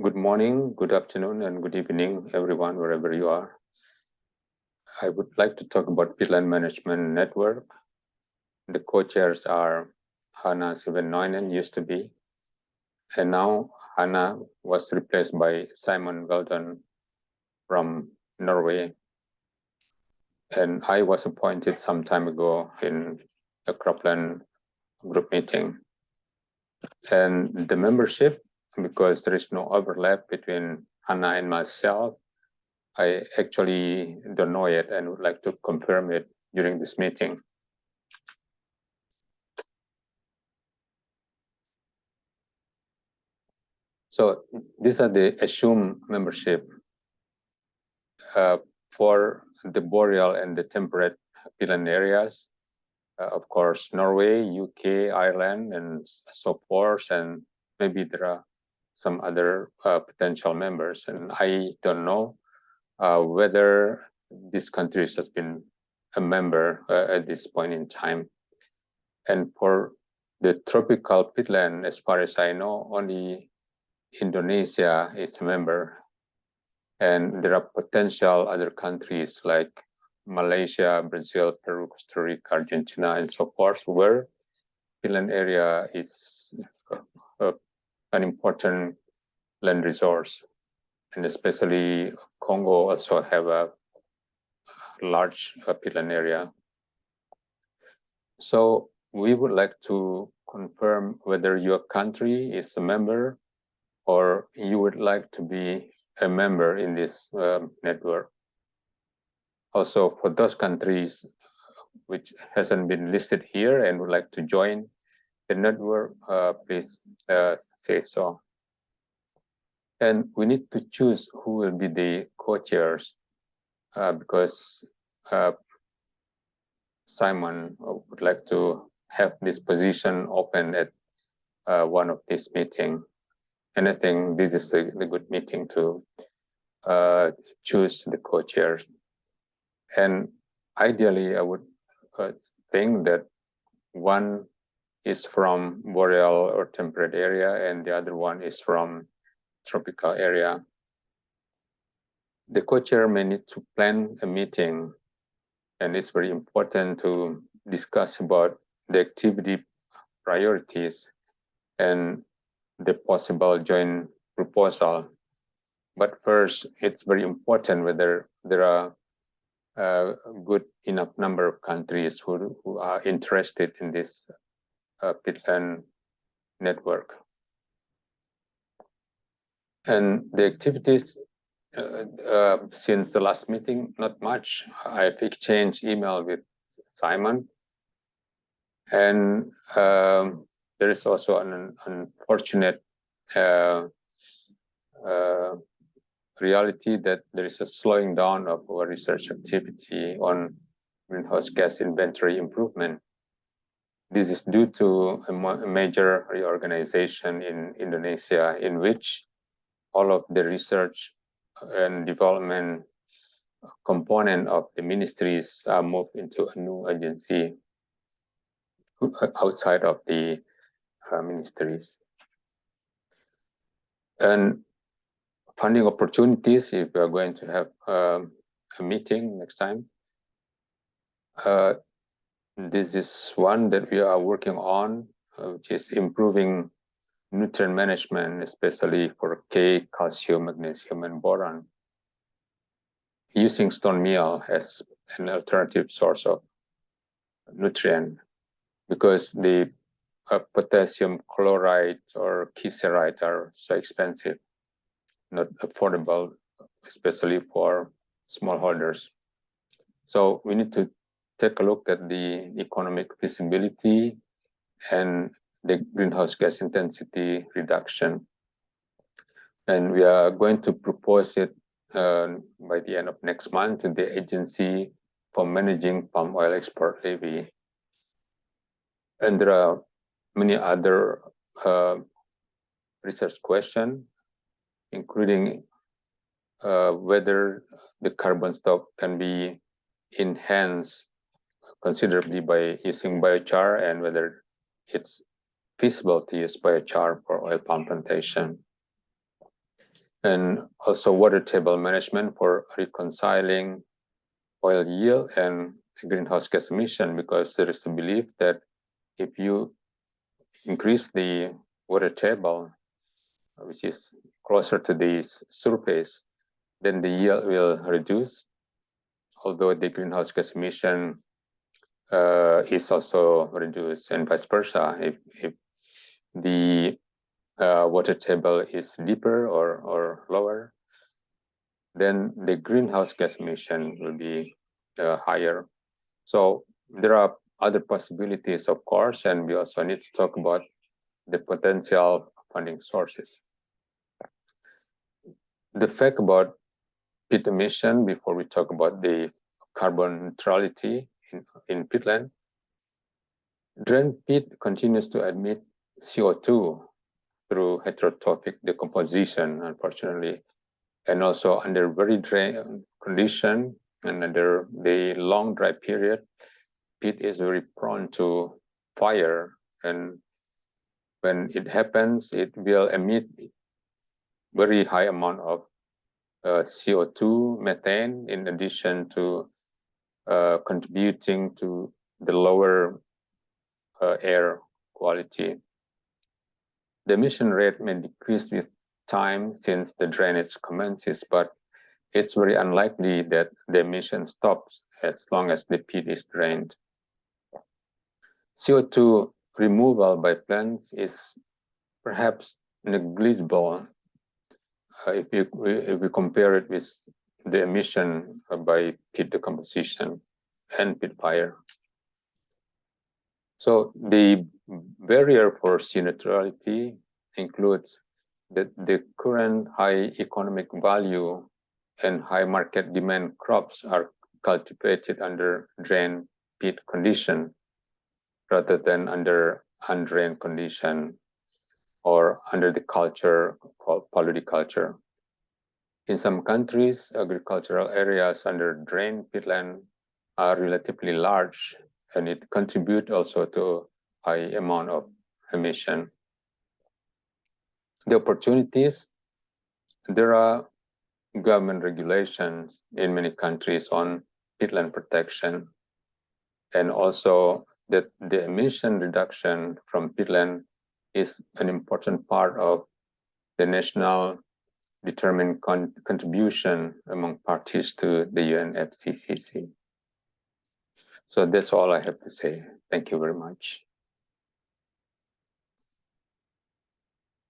Good morning, good afternoon, and good evening, everyone, wherever you are. I would like to talk about Peatland Management Network. The co-chairs are Hannah Sivenoinen, used to be, and now Hannah was replaced by Simon Weldon from Norway. And I was appointed some time ago in the Cropland group meeting. And the membership, because there is no overlap between Hannah and myself, I actually don't know yet and would like to confirm it during this meeting. So these are the assumed membership for the boreal and the temperate peatland areas. Of course, Norway, UK, Ireland, and so forth, and maybe there are some other potential members. And I don't know whether this country has been a member at this point in time. And for the tropical peatland, as far as I know, only Indonesia is a member. And there are potential other countries like Malaysia, Brazil, Peru, Costa Rica, Argentina, and so forth, where peatland area is an important land resource. And especially Congo also have a large peatland area. So we would like to confirm whether your country is a member or you would like to be a member in this network. Also, for those countries which hasn't been listed here and would like to join the network, please say so. And we need to choose who will be the co-chairs because Simon would like to have this position open at one of these meetings. And I think this is a good meeting to choose the co-chairs. And ideally, I would think that one is from boreal or temperate area and the other one is from tropical area. The co-chair may need to plan a meeting, and it's very important to discuss about the activity priorities and the possible joint proposal. But first, it's very important whether there are a good enough number of countries who are interested in this peatland network. And the activities since the last meeting, not much. I've exchanged email with Simon. And there is also an unfortunate reality that there is a slowing down of our research activity on greenhouse gas inventory improvement. This is due to a major reorganization in Indonesia, in which all of the research and development component of the ministries are moved into a new agency outside of the ministries. And funding opportunities, if we are going to have a meeting next time, this is one that we are working on, which is improving nutrient management, especially for K, calcium, magnesium, and boron, using stone meal as an alternative source of nutrient, because the potassium chloride or kieserite are so expensive, not affordable, especially for smallholders. So we need to take a look at the economic feasibility and the greenhouse gas intensity reduction. And we are going to propose it by the end of next month to the Agency for Managing Palm Oil Export Levy. And there are many other research questions, including whether the carbon stock can be enhanced considerably by using biochar and whether it's feasible to use biochar for oil palm plantation. and also water table management for reconciling oil yield and greenhouse gas emission, because there is a belief that if you increase the water table, which is closer to the surface, then the yield will reduce, although the greenhouse gas emission is also reduced, and vice versa. If the water table is deeper or lower, then the greenhouse gas emission will be higher. So there are other possibilities, of course, and we also need to talk about the potential funding sources. The fact about peat emission, before we talk about the carbon neutrality in peatland, drain peat continues to emit CO2 through heterotrophic decomposition, unfortunately, and also under very dry condition and under the long dry period, peat is very prone to fire, and when it happens, it will emit very high amount of CO2, methane, in addition to contributing to the lower air quality. The emission rate may decrease with time since the drainage commences, but it's very unlikely that the emission stops as long as the peat is drained. CO2 removal by plants is perhaps negligible if we compare it with the emission by peat decomposition and peat fire. So the barrier for CO2 neutrality includes that the current high economic value and high market demand crops are cultivated under drained peat condition rather than under undrained condition or under the culture called polyculture. In some countries, agricultural areas under drained peatland are relatively large, and it contributes also to high amount of emission. The opportunities, there are government regulations in many countries on peatland protection, and also that the emission reduction from peatland is an important part of the national determined contribution among parties to the UNFCCC. So that's all I have to say. Thank you very much.